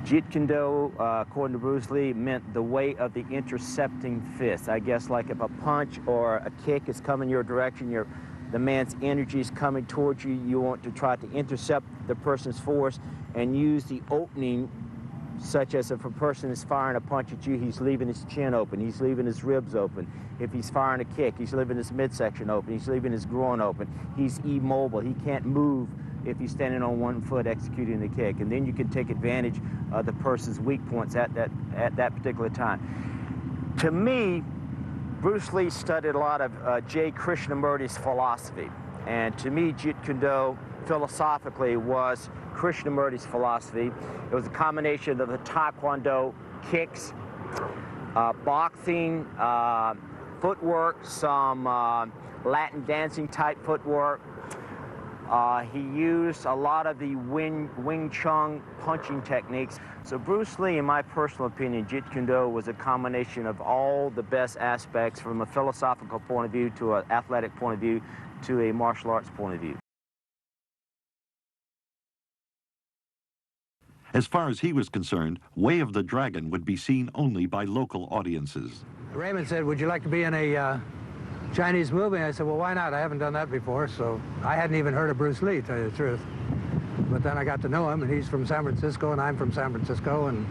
Jeet Kune Do, according to Bruce Lee, meant the way of the intercepting fist. I guess like if a punch or a kick is coming your direction, the man's energy is coming towards you, you want to try to intercept the person's force and use the opening, such as if a person is firing a punch at you, he's leaving his chin open, he's leaving his ribs open. If he's firing a kick, he's leaving his midsection open, he's leaving his groin open. He's immobile, he can't move if he's standing on one foot executing the kick. And then you can take advantage of the person's weak points at that particular time. To me, Bruce Lee studied a lot of J. Krishnamurti's philosophy. And to me, Jeet Kune Do, philosophically, was Krishnamurti's philosophy. It was a combination of the Taekwondo kicks, boxing, footwork, some Latin dancing type footwork. He used a lot of the Wing Chun punching techniques. So Bruce Lee, in my personal opinion, Jeet Kune Do was a combination of all the best aspects from a philosophical point of view to an athletic point of view to a martial arts point of view. As far as he was concerned, Way of the Dragon would be seen only by local audiences. Raymond said, "Would you like to be in a Chinese movie?" I said, "Well, why not? I haven't done that before." So I hadn't even heard of Bruce Lee, to tell you the truth. But then I got to know him, and he's from San Francisco, and I'm from San Francisco, and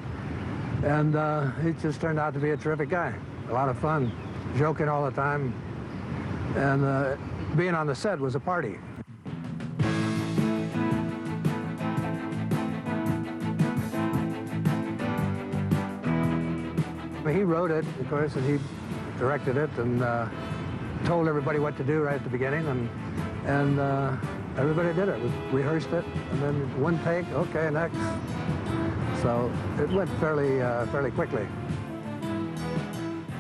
he just turned out to be a terrific guy. A lot of fun, joking all the time, and being on the set was a party. He wrote it, of course, and he directed it, and told everybody what to do right at the beginning, and everybody did it. We rehearsed it, and then one take, okay, next. So it went fairly quickly.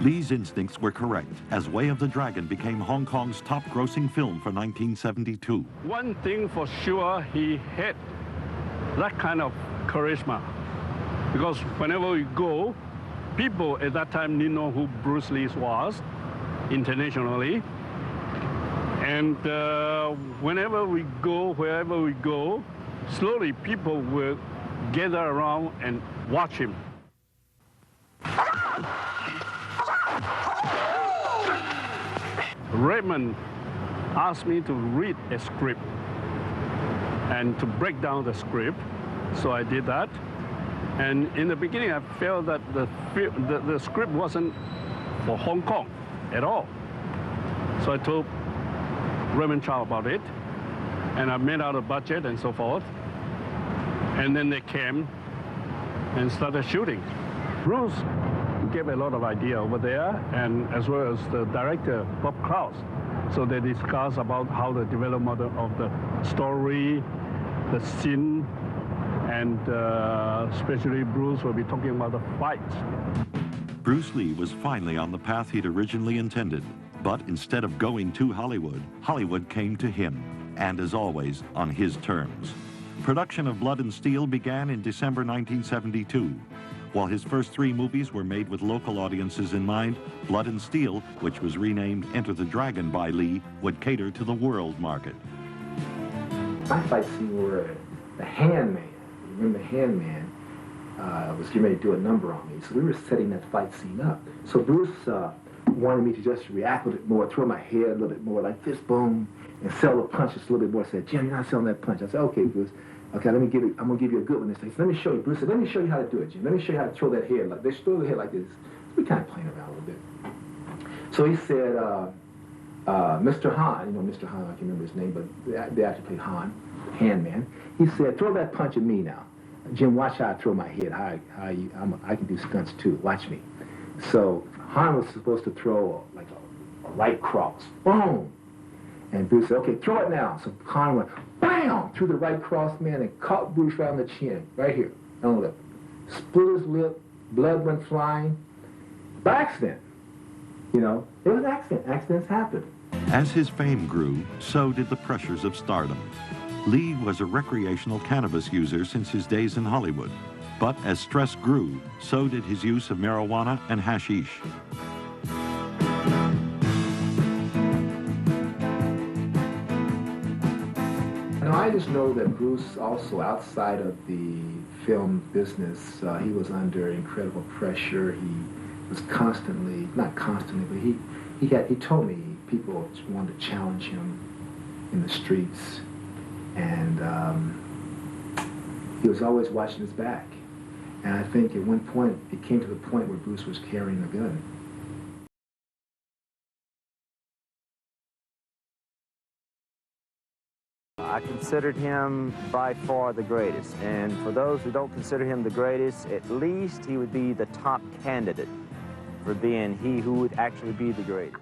Lee's instincts were correct, as Way of the Dragon became Hong Kong's top-grossing film for 1972. One thing for sure, he had that kind of charisma, because whenever we go, people at that time didn't know who Bruce Lee was internationally. And whenever we go, wherever we go, slowly people will gather around and watch him. Raymond asked me to read a script and to break down the script, so I did that. And in the beginning, I felt that the script wasn't for Hong Kong at all. So I told Raymond Chow about it, and I made out a budget and so forth. And then they came and started shooting. Bruce gave a lot of idea over there, and as well as the director, Bob Krause. So they discussed about how the development of the story, the scene, and especially Bruce will be talking about the fights. Bruce Lee was finally on the path he'd originally intended, but instead of going to Hollywood, Hollywood came to him, and as always, on his terms. Production of Blood and Steel began in December 1972. While his first 3 movies were made with local audiences in mind, Blood and Steel, which was renamed Enter the Dragon by Lee, would cater to the world market. My fight scene were the Handman. Remember the Handman was getting ready to do a number on me. So we were setting that fight scene up. So Bruce wanted me to just react a little bit more, throw my head a little bit more like this, boom, and sell the punch just a little bit more. Said, "Jim, you're not selling that punch." I said, "Okay, Bruce. Okay, I'm gonna give you a good one." He said, "Let me show you." Bruce said, "Let me show you how to do it, Jim. Let me show you how to throw that head. Like they throw the head like this." We kind of playing around a little bit. So he said, Mr. Han, you know Mr. Han, I can't remember his name, but they actually played Han, Handman. He said, "Throw that punch at me now. Jim, watch how I throw my head. I can do stunts too. Watch me." So Han was supposed to throw like a right cross. Boom. And Bruce said, "Okay, throw it now." So Han went, bam, through the right cross, man, and caught Bruce right on the chin, right here, on the lip. Split his lip, blood went flying. By accident. You know, it was an accident. Accidents happen. As his fame grew, so did the pressures of stardom. Lee was a recreational cannabis user since his days in Hollywood. But as stress grew, so did his use of marijuana and hashish. I just know that Bruce also, outside of the film business. He was under incredible pressure. He was constantly, not constantly, but he told me people wanted to challenge him in the streets, and he was always watching his back. And I think at one point, it came to the point where Bruce was carrying a gun. I considered him by far the greatest, and for those who don't consider him the greatest, at least he would be the top candidate for being he who would actually be the greatest.